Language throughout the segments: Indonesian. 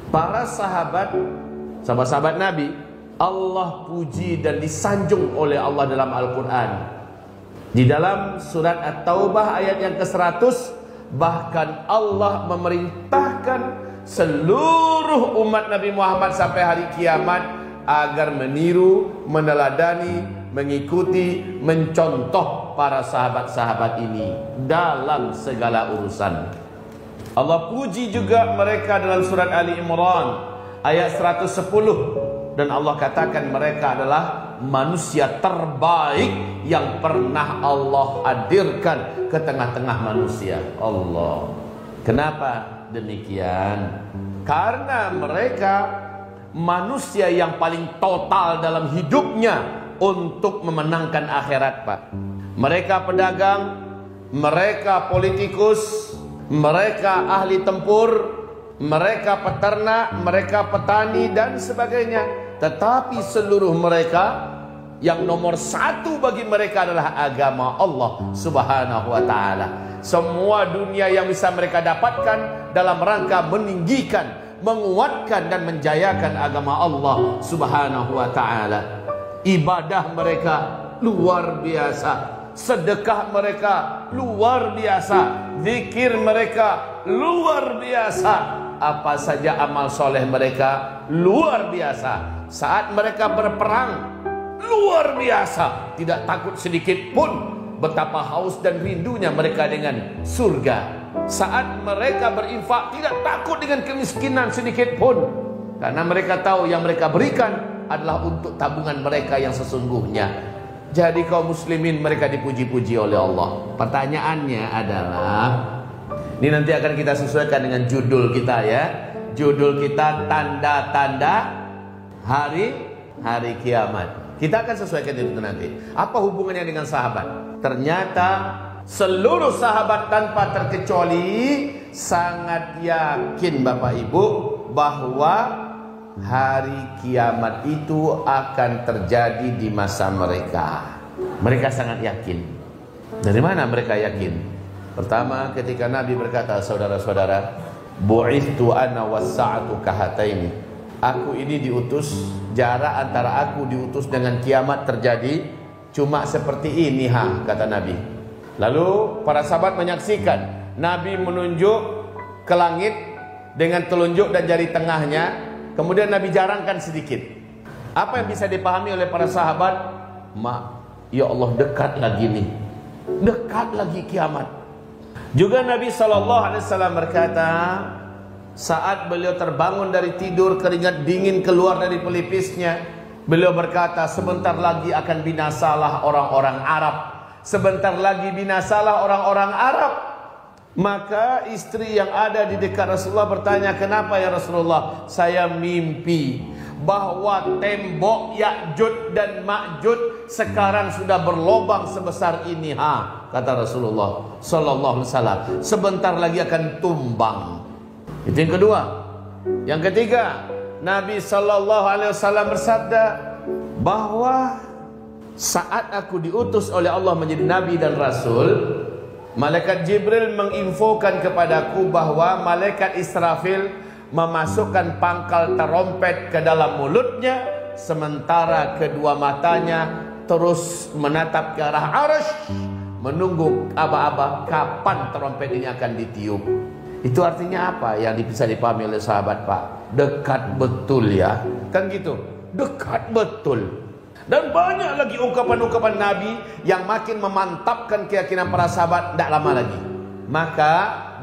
Para sahabat, sahabat-sahabat Nabi, Allah puji dan disanjung oleh Allah dalam Al-Quran. Di dalam surat At-Taubah ayat yang ke-100, bahkan Allah memerintahkan seluruh umat Nabi Muhammad sampai hari kiamat agar meniru, meneladani, mengikuti, mencontoh para sahabat-sahabat ini dalam segala urusan. Allah puji juga mereka dalam surat Ali Imran ayat 110, dan Allah katakan mereka adalah manusia terbaik yang pernah Allah hadirkan ke tengah-tengah manusia. Allah. Kenapa demikian? Karena mereka manusia yang paling total dalam hidupnya untuk memenangkan akhirat, Pak. Mereka pedagang, mereka politikus, mereka ahli tempur, mereka peternak, mereka petani dan sebagainya. Tetapi seluruh mereka, yang nomor satu bagi mereka adalah agama Allah Subhanahu wa ta'ala. Semua dunia yang bisa mereka dapatkan dalam rangka meninggikan, menguatkan dan menjayakan agama Allah Subhanahu wa ta'ala. Ibadah mereka luar biasa, sedekah mereka luar biasa, zikir mereka luar biasa, apa saja amal soleh mereka luar biasa. Saat mereka berperang luar biasa, tidak takut sedikit pun betapa haus dan rindunya mereka dengan surga. Saat mereka berinfak tidak takut dengan kemiskinan sedikit pun, karena mereka tahu yang mereka berikan adalah untuk tabungan mereka yang sesungguhnya. Jadi kaum muslimin, mereka dipuji-puji oleh Allah. Pertanyaannya adalah, ini nanti akan kita sesuaikan dengan judul kita ya. Judul kita tanda-tanda hari kiamat. Kita akan sesuaikan itu nanti. Apa hubungannya dengan sahabat? Ternyata seluruh sahabat tanpa terkecuali sangat yakin Bapak Ibu bahwa hari kiamat itu akan terjadi di masa mereka. Mereka sangat yakin. Dari mana mereka yakin? Pertama, ketika Nabi berkata, saudara-saudara, bu'ithtu ana was-sa'atu kahataini. Aku ini diutus, jarak antara aku diutus dengan kiamat terjadi cuma seperti ini, kata Nabi. Lalu para sahabat menyaksikan Nabi menunjuk ke langit dengan telunjuk dan jari tengahnya. Kemudian Nabi jarangkan sedikit. Apa yang bisa dipahami oleh para sahabat? Ya Allah, dekat lagi nih, dekat lagi kiamat. Juga Nabi SAW berkata, saat beliau terbangun dari tidur, keringat dingin keluar dari pelipisnya, beliau berkata, sebentar lagi akan binasalah orang-orang Arab. Sebentar lagi binasalah orang-orang Arab. Maka istri yang ada di dekat Rasulullah bertanya, kenapa ya Rasulullah? Saya mimpi bahwa tembok Ya'juj dan Ma'juj sekarang sudah berlobang sebesar ini, kata Rasulullah sallallahu alaihi wasallam. Sebentar lagi akan tumbang. Itu yang kedua. Yang ketiga, Nabi sallallahu alaihi wasallam bersabda bahwa saat aku diutus oleh Allah menjadi nabi dan rasul, malaikat Jibril menginfokan kepadaku bahwa malaikat Israfil memasukkan pangkal terompet ke dalam mulutnya, sementara kedua matanya terus menatap ke arah Arsy, menunggu aba-aba kapan terompet ini akan ditiup. Itu artinya apa yang bisa dipahami oleh sahabat, Pak? Dekat betul ya, kan gitu, dekat betul. Dan banyak lagi ungkapan-ungkapan Nabi yang makin memantapkan keyakinan para sahabat. Tidak lama lagi, maka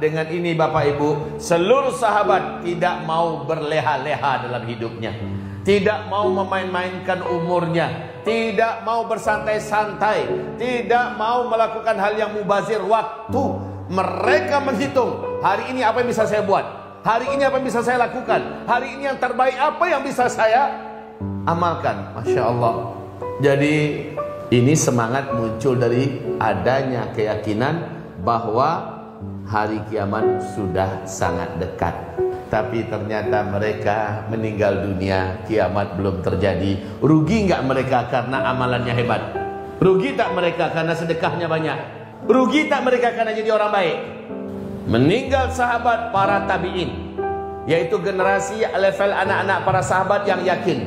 dengan ini Bapak Ibu, seluruh sahabat tidak mau berleha-leha dalam hidupnya, tidak mau memain-mainkan umurnya, tidak mau bersantai-santai, tidak mau melakukan hal yang mubazir waktu. Mereka menghitung, hari ini apa yang bisa saya buat, hari ini apa yang bisa saya lakukan, hari ini yang terbaik apa yang bisa saya amalkan. Masya Allah. Jadi ini semangat muncul dari adanya keyakinan bahwa hari kiamat sudah sangat dekat. Tapi ternyata mereka meninggal dunia, kiamat belum terjadi. Rugi nggak mereka karena amalannya hebat? Rugi tak mereka karena sedekahnya banyak? Rugi tak mereka karena jadi orang baik? Meninggal sahabat, para tabi'in, yaitu generasi level anak-anak para sahabat yang yakin,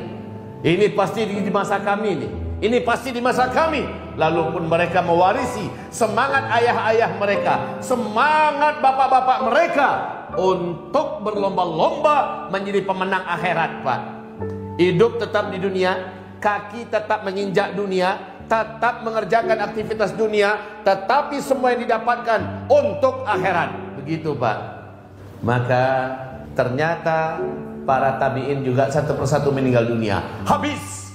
ini pasti di masa kami nih, ini pasti di masa kami. Lalu pun mereka mewarisi semangat ayah-ayah mereka, semangat bapak-bapak mereka untuk berlomba-lomba menjadi pemenang akhirat, Pak. Hidup tetap di dunia, kaki tetap menginjak dunia, tetap mengerjakan aktivitas dunia, tetapi semua yang didapatkan untuk akhirat. Begitu, Pak. Maka ternyata para tabi'in juga satu persatu meninggal dunia. Habis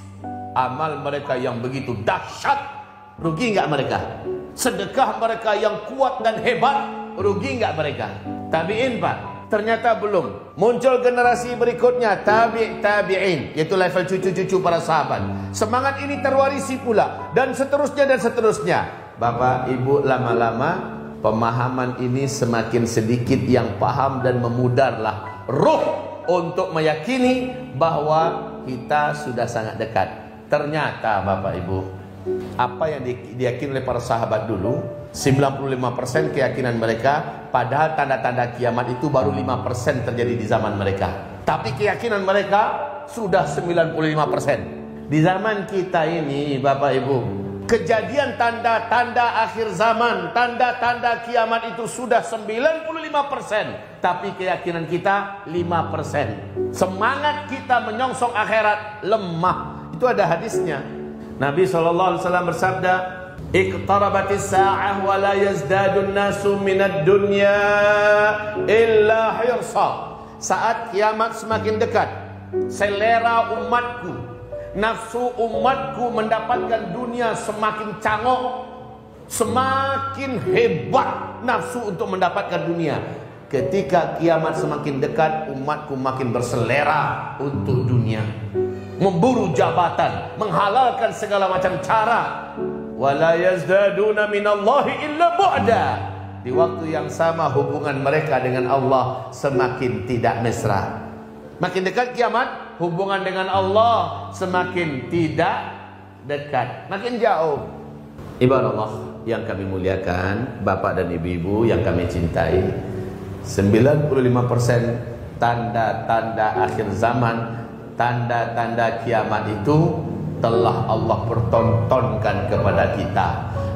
amal mereka yang begitu dahsyat. Rugi nggak mereka? Sedekah mereka yang kuat dan hebat, rugi nggak mereka? Tabi'in, Pak. Ternyata belum. Muncul generasi berikutnya, tabi'in, yaitu level cucu-cucu para sahabat. Semangat ini terwarisi pula, dan seterusnya dan seterusnya. Bapak, Ibu, lama-lama pemahaman ini semakin sedikit yang paham, dan memudarlah ruh untuk meyakini bahwa kita sudah sangat dekat. Ternyata Bapak Ibu, apa yang diyakini oleh para sahabat dulu, 95% keyakinan mereka, padahal tanda-tanda kiamat itu baru 5% terjadi di zaman mereka. Tapi keyakinan mereka sudah 95%. Di zaman kita ini Bapak Ibu, kejadian tanda-tanda akhir zaman, tanda-tanda kiamat itu sudah 95%, tapi keyakinan kita 5%. Semangat kita menyongsong akhirat lemah. Itu ada hadisnya. Nabi SAW bersabda, iqtarabatis sa'ah wa la yazdadun nasu minad dunya illa hirsa. Saat kiamat semakin dekat, selera umatku, nafsu umatku mendapatkan dunia semakin cangok, semakin hebat nafsu untuk mendapatkan dunia. Ketika kiamat semakin dekat, umatku makin berselera untuk dunia, memburu jabatan, menghalalkan segala macam cara. Wala yazdaduna minallahi illa bu'da. Di waktu yang sama hubungan mereka dengan Allah semakin tidak mesra. Makin dekat kiamat, hubungan dengan Allah semakin tidak dekat, makin jauh. Ibadah Allah yang kami muliakan, Bapak dan Ibu-ibu yang kami cintai, 95% tanda-tanda akhir zaman, tanda-tanda kiamat itu telah Allah pertontonkan kepada kita.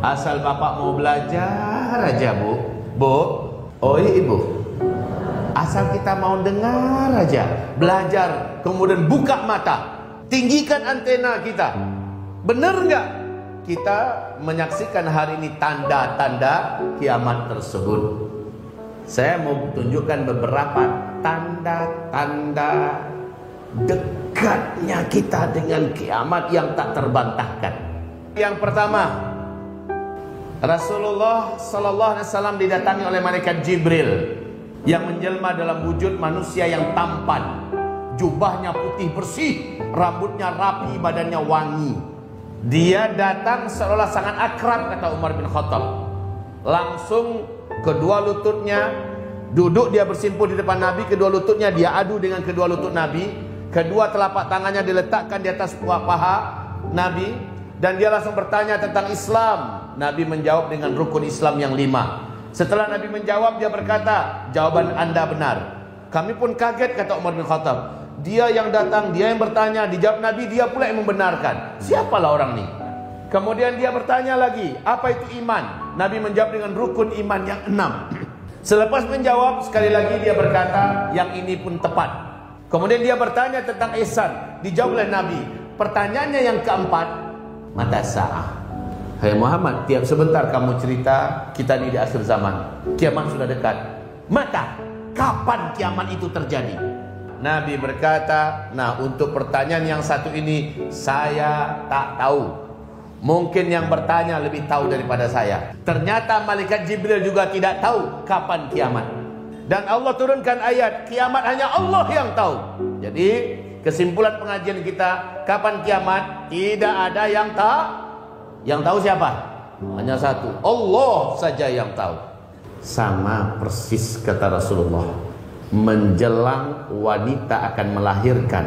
Asal Bapak mau belajar aja, Bu, Ibu. Asal kita mau dengar aja, belajar, kemudian buka mata, tinggikan antena kita. Benar nggak kita menyaksikan hari ini tanda-tanda kiamat tersebut? Saya mau tunjukkan beberapa tanda-tanda dekatnya kita dengan kiamat yang tak terbantahkan. Yang pertama, Rasulullah Sallallahu Alaihi Wasallam didatangi oleh malaikat Jibril yang menjelma dalam wujud manusia yang tampan, jubahnya putih bersih, rambutnya rapi, badannya wangi. Dia datang seolah sangat akrab, kata Umar bin Khattab. Langsung kedua lututnya duduk, dia bersimpuh di depan Nabi, kedua lututnya dia adu dengan kedua lutut Nabi, kedua telapak tangannya diletakkan di atas paha Nabi, dan dia langsung bertanya tentang Islam. Nabi menjawab dengan rukun Islam yang 5. Setelah Nabi menjawab, dia berkata, jawaban Anda benar. Kami pun kaget, kata Umar bin Khattab. Dia yang datang, dia yang bertanya, dijawab Nabi, dia pula yang membenarkan. Siapalah orang ini? Kemudian dia bertanya lagi, apa itu iman? Nabi menjawab dengan rukun iman yang 6. Selepas menjawab, sekali lagi dia berkata, yang ini pun tepat. Kemudian dia bertanya tentang ihsan, dijawab oleh Nabi. Pertanyaannya yang keempat, mata sa'ah. Hai Muhammad, tiap sebentar kamu cerita kita ini di akhir zaman, kiamat sudah dekat. Mata, kapan kiamat itu terjadi? Nabi berkata, nah untuk pertanyaan yang satu ini saya tak tahu. Mungkin yang bertanya lebih tahu daripada saya. Ternyata malaikat Jibril juga tidak tahu kapan kiamat. Dan Allah turunkan ayat, kiamat hanya Allah yang tahu. Jadi kesimpulan pengajian kita, kapan kiamat? Tidak ada yang tahu. Yang tahu siapa? Hanya satu, Allah saja yang tahu. Sama persis kata Rasulullah, menjelang wanita akan melahirkan,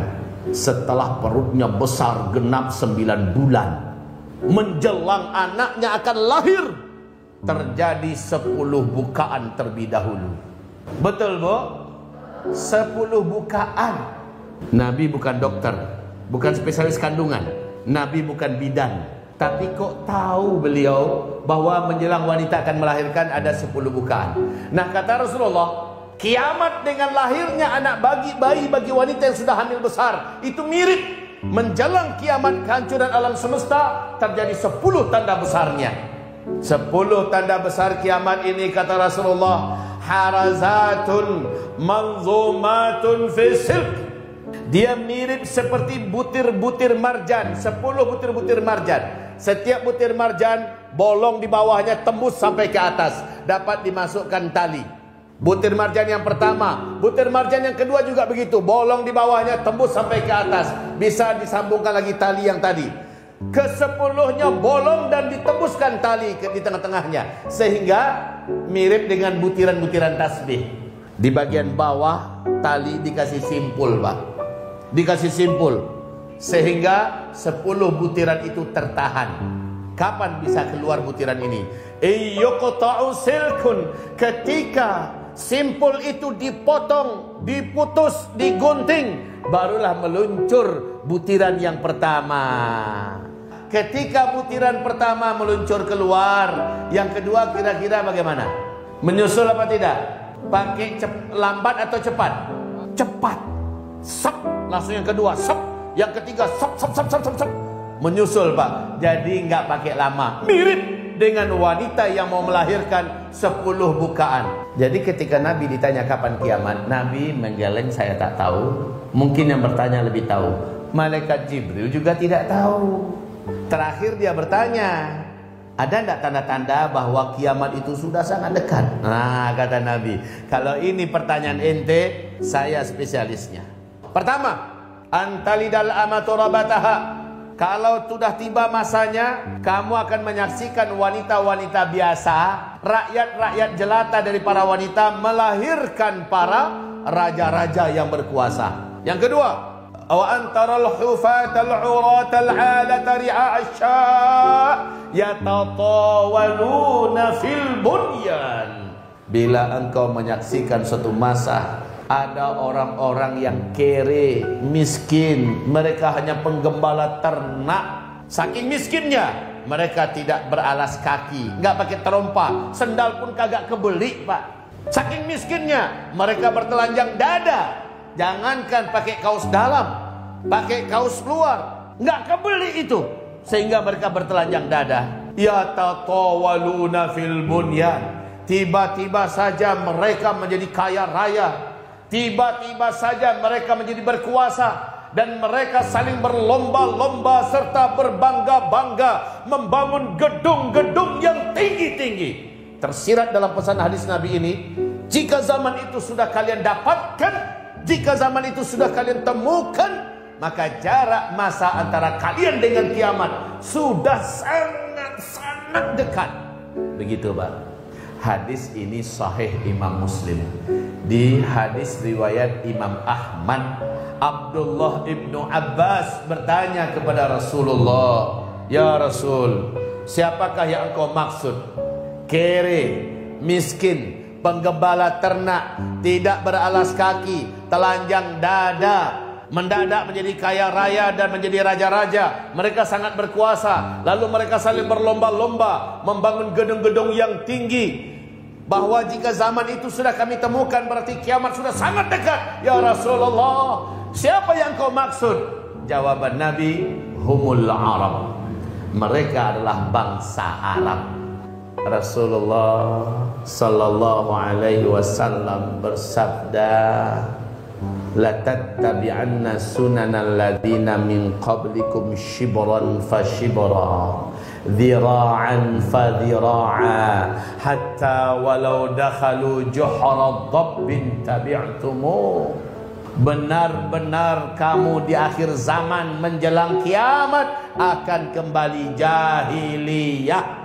setelah perutnya besar genap 9 bulan, menjelang anaknya akan lahir, terjadi 10 bukaan terlebih dahulu. Betul, Bu? 10 bukaan. Nabi bukan dokter, bukan spesialis kandungan, Nabi bukan bidan, tapi kok tahu beliau bahwa menjelang wanita akan melahirkan ada 10 bukaan. Nah, kata Rasulullah, kiamat dengan lahirnya anak bayi bagi wanita yang sudah hamil besar itu mirip. Menjelang kiamat kehancuran alam semesta terjadi 10 tanda besarnya. 10 tanda besar kiamat ini, kata Rasulullah, harazatun manzumatun fi silk. Dia mirip seperti butir-butir marjan, 10 butir-butir marjan. Setiap butir marjan bolong di bawahnya tembus sampai ke atas, dapat dimasukkan tali. Butir marjan yang pertama, butir marjan yang kedua juga begitu, bolong di bawahnya tembus sampai ke atas, bisa disambungkan lagi tali yang tadi. Ke-10-nya bolong dan ditembuskan tali di tengah-tengahnya, sehingga mirip dengan butiran-butiran tasbih. Di bagian bawah tali dikasih simpul, Pak. Dikasih simpul sehingga 10 butiran itu tertahan. Kapan bisa keluar butiran ini? Yuqta'u silkun, ketika simpul itu dipotong, diputus, digunting, barulah meluncur butiran yang pertama. Ketika butiran pertama meluncur keluar, yang kedua kira-kira bagaimana? Menyusul apa tidak? Pakai lambat atau cepat? Cepat. Sep, langsung yang kedua, sep, yang ketiga, sep, sep, sep, sep, sep, sep. Menyusul, Pak. Jadi nggak pakai lama. Mirip dengan wanita yang mau melahirkan 10 bukaan. Jadi ketika Nabi ditanya kapan kiamat, Nabi menggeleng, saya tak tahu. Mungkin yang bertanya lebih tahu. Malaikat Jibril juga tidak tahu. Terakhir dia bertanya, ada tidak tanda-tanda bahwa kiamat itu sudah sangat dekat? Nah, kata Nabi, kalau ini pertanyaan ente, saya spesialisnya. Pertama, antalidal amatu rabataha. Kalau sudah tiba masanya, kamu akan menyaksikan wanita-wanita biasa, rakyat-rakyat jelata dari para wanita melahirkan para raja-raja yang berkuasa. Yang kedua, wa antaral hufatal uratal alata ri'asya yatatawaluna fil bunyan. Bila engkau menyaksikan suatu masa ada orang-orang yang kere, miskin, mereka hanya penggembala ternak. Saking miskinnya, mereka tidak beralas kaki, nggak pakai terompa, sendal pun kagak kebeli, Pak. Saking miskinnya, mereka bertelanjang dada. Jangankan pakai kaos dalam, pakai kaos luar, nggak kebeli itu, sehingga mereka bertelanjang dada. Ya tatawaluna fil bunyan. Tiba-tiba saja mereka menjadi kaya raya. Tiba-tiba saja mereka menjadi berkuasa, dan mereka saling berlomba-lomba serta berbangga-bangga membangun gedung-gedung yang tinggi-tinggi. Tersirat dalam pesan hadis Nabi ini, jika zaman itu sudah kalian dapatkan, jika zaman itu sudah kalian temukan, maka jarak masa antara kalian dengan kiamat sudah sangat-sangat dekat. Begitu, Pak. Hadis ini sahih Imam Muslim. Di hadis riwayat Imam Ahmad, Abdullah ibnu Abbas bertanya kepada Rasulullah, ya Rasul, siapakah yang engkau maksud? Kere, miskin, penggembala ternak, tidak beralas kaki, telanjang dada, mendadak menjadi kaya raya dan menjadi raja-raja. Mereka sangat berkuasa, lalu mereka saling berlomba-lomba membangun gedung-gedung yang tinggi. Bahwa jika zaman itu sudah kami temukan, berarti kiamat sudah sangat dekat. Ya Rasulullah, siapa yang kau maksud? Jawaban Nabi, humul Arab. Mereka adalah bangsa Arab. Rasulullah sallallahu alaihi wasallam bersabda, la tattabi'anna sunanal ladina min qablikum shibran fa shibra, dhira'an fa dhira'a, hatta walau dakhalu juhra dhabbin tabi'tumu. Benar-benar kamu di akhir zaman menjelang kiamat akan kembali jahiliyah.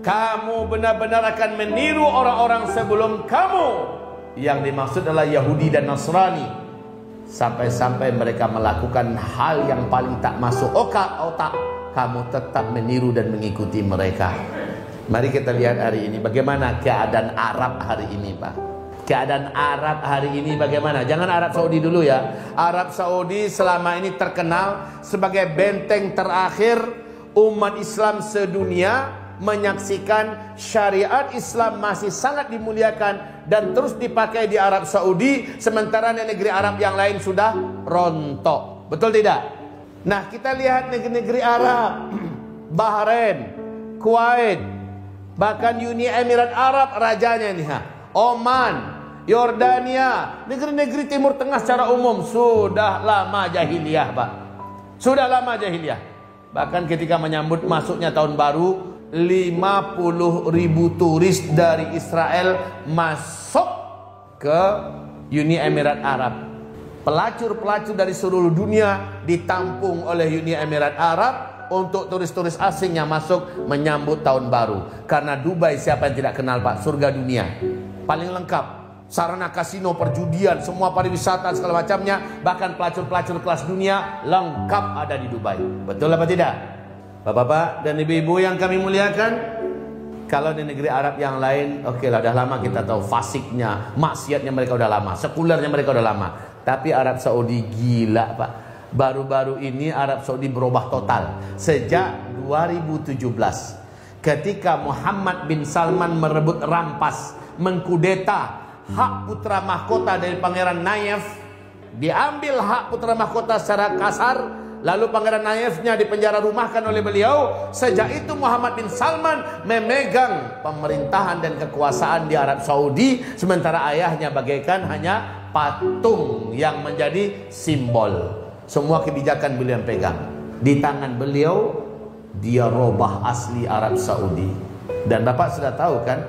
Kamu benar-benar akan meniru orang-orang sebelum kamu. Yang dimaksud adalah Yahudi dan Nasrani. Sampai-sampai mereka melakukan hal yang paling tak masuk otak, kamu tetap meniru dan mengikuti mereka. Mari kita lihat hari ini bagaimana keadaan Arab hari ini, Pak. keadaan Arab hari ini bagaimana? Jangan Arab Saudi dulu ya. Arab Saudi selama ini terkenal sebagai benteng terakhir umat Islam sedunia, menyaksikan syariat Islam masih sangat dimuliakan dan terus dipakai di Arab Saudi, sementara negeri Arab yang lain sudah rontok. Betul tidak? Nah, kita lihat negeri-negeri Arab, Bahrain, Kuwait, bahkan Uni Emirat Arab rajanya nih, Oman, Yordania, negeri-negeri Timur Tengah secara umum sudah lama jahiliyah, Pak. Sudah lama jahiliyah. Bahkan ketika menyambut masuknya tahun baru, 50.000 turis dari Israel masuk ke Uni Emirat Arab. Pelacur-pelacur dari seluruh dunia ditampung oleh Uni Emirat Arab untuk turis-turis asing yang masuk menyambut tahun baru. Karena Dubai siapa yang tidak kenal, Pak? Surga dunia. Paling lengkap. Sarana kasino, perjudian, semua pariwisata segala macamnya, bahkan pelacur-pelacur kelas dunia lengkap ada di Dubai. Betul apa tidak? Bapak-bapak dan ibu-ibu yang kami muliakan, kalau di negeri Arab yang lain, oke lah, udah lama kita tahu fasiknya, maksiatnya mereka udah lama, sekulernya mereka udah lama. Tapi Arab Saudi gila, Pak. Baru-baru ini Arab Saudi berubah total. Sejak 2017, ketika Muhammad bin Salman merebut rampas, mengkudeta hak putra mahkota dari Pangeran Nayef, diambil hak putra mahkota secara kasar, lalu Pangeran Nayefnya dipenjara rumahkan oleh beliau. Sejak itu Muhammad bin Salman memegang pemerintahan dan kekuasaan di Arab Saudi, sementara ayahnya bagaikan hanya patung yang menjadi simbol. Semua kebijakan beliau yang pegang. Di tangan beliau dia robah asli Arab Saudi. Dan Bapak sudah tahu kan,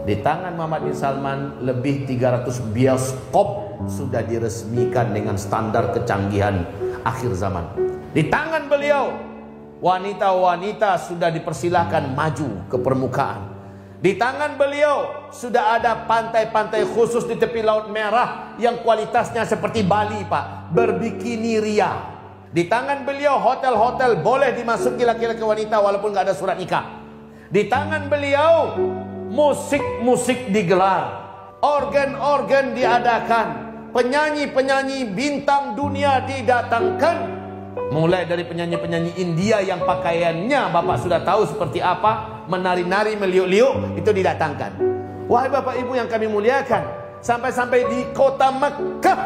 di tangan Muhammad bin Salman lebih 300 bioskop sudah diresmikan dengan standar kecanggihan akhir zaman. Di tangan beliau wanita-wanita sudah dipersilahkan maju ke permukaan. Di tangan beliau sudah ada pantai-pantai khusus di tepi Laut Merah yang kualitasnya seperti Bali, Pak, berbikini ria. Di tangan beliau hotel-hotel boleh dimasuki laki-laki wanita walaupun gak ada surat nikah. Di tangan beliau musik-musik digelar, organ-organ diadakan, penyanyi-penyanyi bintang dunia didatangkan. Mulai dari penyanyi-penyanyi India yang pakaiannya Bapak sudah tahu seperti apa, menari-nari meliuk-liuk, itu didatangkan. Wahai Bapak Ibu yang kami muliakan, sampai-sampai di kota Mekah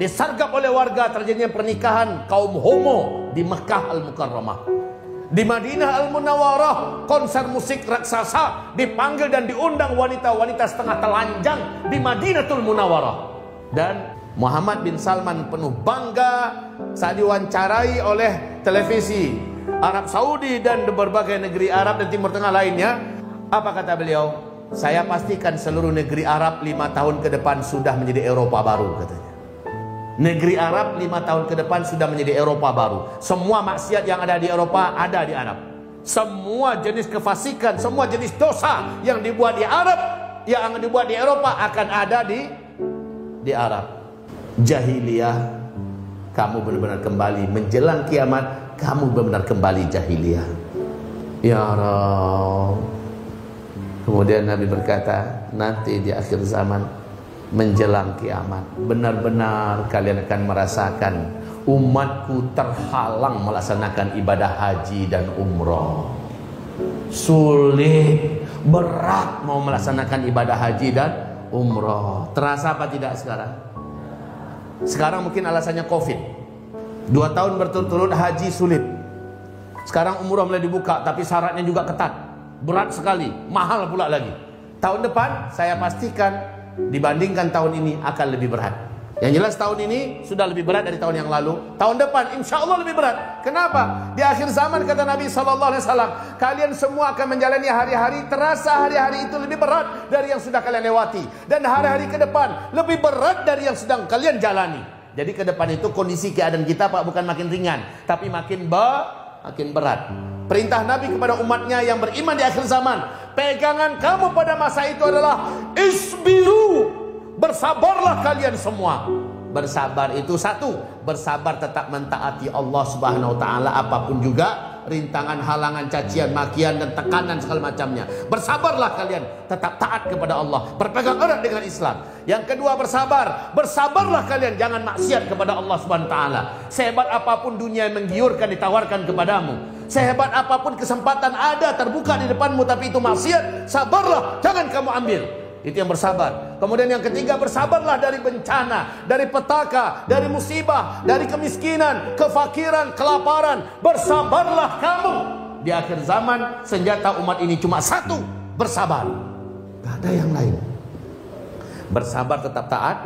disergap oleh warga terjadinya pernikahan kaum homo di Mekah Al-Mukarramah. Di Madinah Al-Munawwarah konser musik raksasa, dipanggil dan diundang wanita-wanita setengah telanjang di Madinatul Munawwarah. Dan Muhammad bin Salman penuh bangga saat diwawancarai oleh televisi Arab Saudi dan berbagai negeri Arab dan Timur Tengah lainnya. Apa kata beliau? Saya pastikan seluruh negeri Arab 5 tahun ke depan sudah menjadi Eropa baru, katanya. Negeri Arab 5 tahun ke depan sudah menjadi Eropa baru. Semua maksiat yang ada di Eropa ada di Arab. Semua jenis kefasikan, semua jenis dosa yang dibuat di Arab, yang dibuat di Eropa akan ada di Arab. Jahiliyah, kamu benar-benar kembali. Menjelang kiamat, kamu benar-benar kembali jahiliyah. Ya Rabb. Kemudian Nabi berkata, nanti di akhir zaman, menjelang kiamat, benar-benar kalian akan merasakan umatku terhalang melaksanakan ibadah haji dan umroh. Sulit, berat mau melaksanakan ibadah haji dan umroh. Terasa apa tidak sekarang? Sekarang mungkin alasannya Covid. 2 tahun berturut-turut haji sulit. Sekarang umroh mulai dibuka, tapi syaratnya juga ketat, berat sekali, mahal pula lagi. Tahun depan saya pastikan dibandingkan tahun ini akan lebih berat. Yang jelas tahun ini sudah lebih berat dari tahun yang lalu. Tahun depan insya Allah lebih berat. Kenapa? Di akhir zaman kata Nabi SAW, kalian semua akan menjalani hari-hari, terasa hari-hari itu lebih berat dari yang sudah kalian lewati. Dan hari-hari ke depan lebih berat dari yang sedang kalian jalani. Jadi ke depan itu kondisi keadaan kita, Pak, bukan makin ringan, tapi makin berat. Perintah Nabi kepada umatnya yang beriman di akhir zaman, pegangan kamu pada masa itu adalah isbiru, bersabarlah kalian semua. Bersabar itu satu, bersabar tetap mentaati Allah Subhanahu wa taala apapun juga rintangan, halangan, cacian, makian dan tekanan segala macamnya. Bersabarlah kalian, tetap taat kepada Allah, berpegang erat dengan Islam. Yang kedua, bersabarlah kalian, jangan maksiat kepada Allah Subhanahu wa taala. Sehebat apapun dunia yang menggiurkan ditawarkan kepadamu, sehebat apapun kesempatan ada terbuka di depanmu, tapi itu maksiat, sabarlah, jangan kamu ambil. Itu yang bersabar. Kemudian yang ketiga, bersabarlah dari bencana, dari petaka, dari musibah, dari kemiskinan, kefakiran, kelaparan. Bersabarlah kamu. Di akhir zaman, senjata umat ini cuma satu, bersabar. Gak ada yang lain. Bersabar, tetap taat,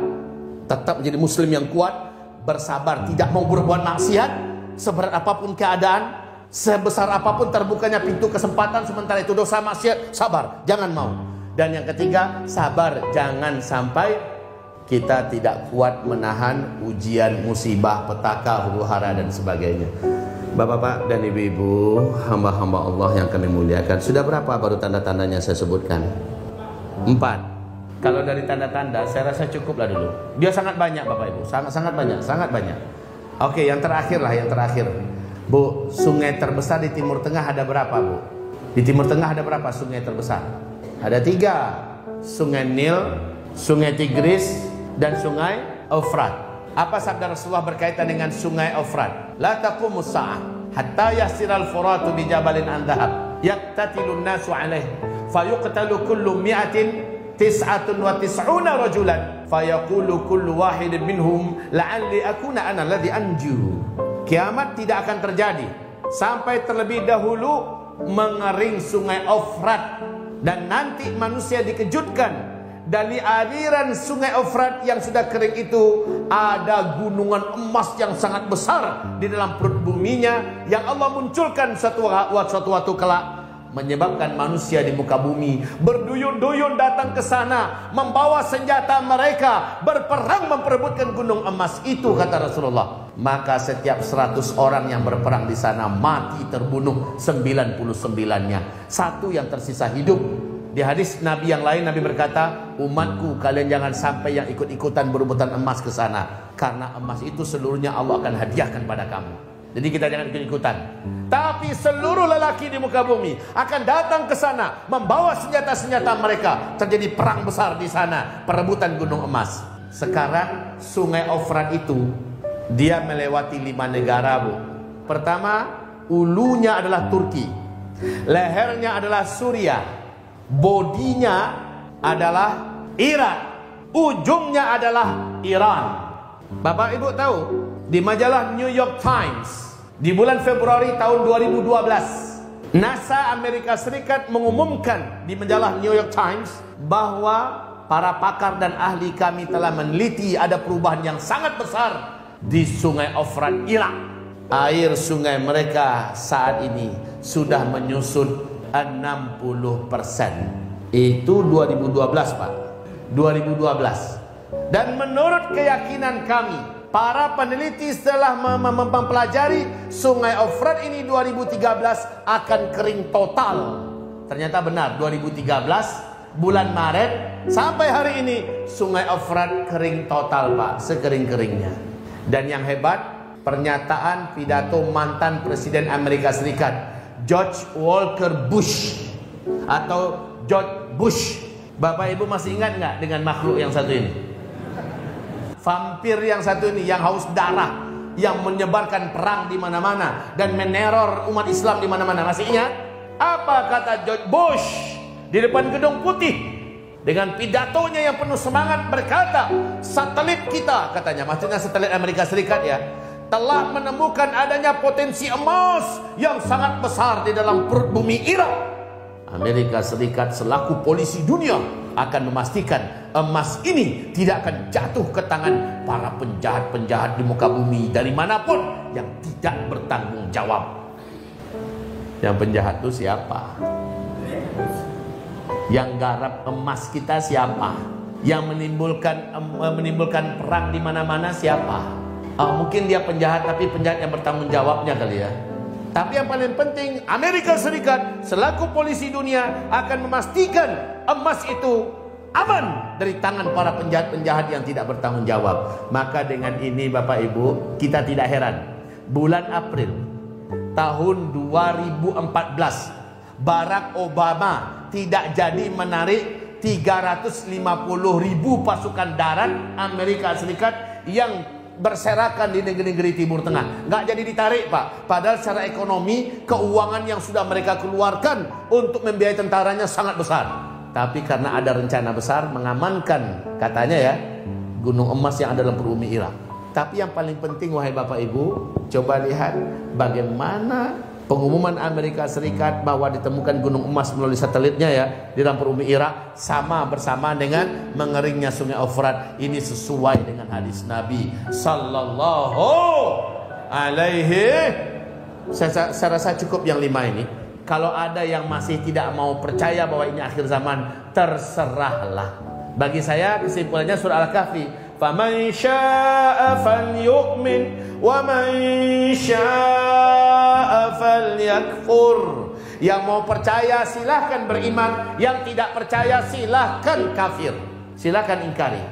tetap menjadi muslim yang kuat. Bersabar, tidak mau berbuat maksiat, seberat apapun keadaan, sebesar apapun terbukanya pintu kesempatan, sementara itu dosa maksiat, sabar, jangan mau. Dan yang ketiga, sabar, jangan sampai kita tidak kuat menahan ujian, musibah, petaka, huru-hara dan sebagainya. Bapak-bapak dan ibu-ibu, hamba-hamba Allah yang kami muliakan, sudah berapa baru tanda-tandanya saya sebutkan? 4. Kalau dari tanda-tanda, saya rasa cukuplah dulu. Dia sangat banyak Bapak Ibu, sangat banyak. Oke, yang terakhir lah, yang terakhir. Bu, sungai terbesar di Timur Tengah ada berapa, Bu? Di Timur Tengah ada berapa sungai terbesar? Ada 3. Sungai Nil, Sungai Tigris, dan Sungai Eufrat. Apa sabda Rasulullah berkaitan dengan Sungai Eufrat? La taqumus sa'ah hatta yasiral furatu bi jabalin an dhahab yaqtatilun nasu alaih fayuqtalu kullu mi'atin 99 rajulan fayaqulu kullu wahidin minhum la'alli akuna ana alladhi anju. Kiamat tidak akan terjadi sampai terlebih dahulu mengering Sungai Eufrat, dan nanti manusia dikejutkan dari aliran Sungai Eufrat yang sudah kering itu ada gunungan emas yang sangat besar di dalam perut buminya yang Allah munculkan suatu waktu kelak, menyebabkan manusia di muka bumi berduyun-duyun datang ke sana membawa senjata mereka berperang memperebutkan gunung emas itu, kata Rasulullah. Maka setiap 100 orang yang berperang di sana mati terbunuh 99-nya, satu yang tersisa hidup. Di hadis Nabi yang lain, Nabi berkata, umatku kalian jangan sampai yang ikut-ikutan berebutan emas ke sana, karena emas itu seluruhnya Allah akan hadiahkan pada kamu. Jadi kita jangan ikut-ikutan. Tapi seluruh lelaki di muka bumi akan datang ke sana membawa senjata-senjata mereka. Terjadi perang besar di sana, perebutan gunung emas. Sekarang Sungai Eufrat itu dia melewati 5 negara, Bu. Pertama, ulunya adalah Turki, lehernya adalah Suriah, bodinya adalah Irak, ujungnya adalah Iran. Bapak Ibu tahu, di majalah New York Times di bulan Februari tahun 2012, NASA Amerika Serikat mengumumkan di majalah New York Times bahwa para pakar dan ahli kami telah meneliti ada perubahan yang sangat besar di Sungai Eufrat Irak. Air sungai mereka saat ini sudah menyusut 60%. Itu 2012, Pak. 2012. Dan menurut keyakinan kami, para peneliti setelah mempelajari Sungai Eufrat ini 2013 akan kering total. Ternyata benar, 2013 bulan Maret sampai hari ini Sungai Eufrat kering total, Pak, sekering-keringnya. Dan yang hebat, pernyataan pidato mantan Presiden Amerika Serikat George Walker Bush atau George Bush. Bapak Ibu masih ingat nggak dengan makhluk yang satu ini? Vampir yang satu ini, yang haus darah, yang menyebarkan perang di mana-mana dan meneror umat Islam di mana-mana. Masih ingat? Apa kata George Bush di depan Gedung Putih? Dengan pidatonya yang penuh semangat berkata, satelit kita, katanya, maksudnya satelit Amerika Serikat ya, telah menemukan adanya potensi emas yang sangat besar di dalam perut bumi Irak. Amerika Serikat selaku polisi dunia akan memastikan emas ini tidak akan jatuh ke tangan para penjahat-penjahat di muka bumi dari manapun yang tidak bertanggung jawab. Yang penjahat itu siapa? Yang garap emas kita siapa? Yang menimbulkan perang di mana-mana siapa? Mungkin dia penjahat, tapi penjahat yang bertanggung jawabnya kali ya. Tapi yang paling penting, Amerika Serikat selaku polisi dunia akan memastikan emas itu aman dari tangan para penjahat-penjahat yang tidak bertanggung jawab. Maka dengan ini Bapak Ibu, kita tidak heran bulan April tahun 2014 Barack Obama tidak jadi menarik 350.000 pasukan darat Amerika Serikat yang berserakan di negeri-negeri Timur Tengah. Nggak jadi ditarik, Pak. Padahal secara ekonomi, keuangan yang sudah mereka keluarkan untuk membiayai tentaranya sangat besar. Tapi karena ada rencana besar mengamankan, katanya ya, gunung emas yang ada dalam perut bumi Irak. Tapi yang paling penting, wahai Bapak Ibu, coba lihat bagaimana pengumuman Amerika Serikat bahwa ditemukan gunung emas melalui satelitnya ya di dalam perut bumi Irak bersama dengan mengeringnya sungai Efrat. Ini sesuai dengan hadis Nabi sallallahu alaihi. Saya rasa cukup yang 5 ini. Kalau ada yang masih tidak mau percaya bahwa ini akhir zaman, terserahlah. Bagi saya kesimpulannya surah Al-Kahfi, faman syaa'a falyu'min wa man syaa'a falyakfur. Yang mau percaya silahkan beriman, yang tidak percaya silahkan kafir, silahkan ingkari.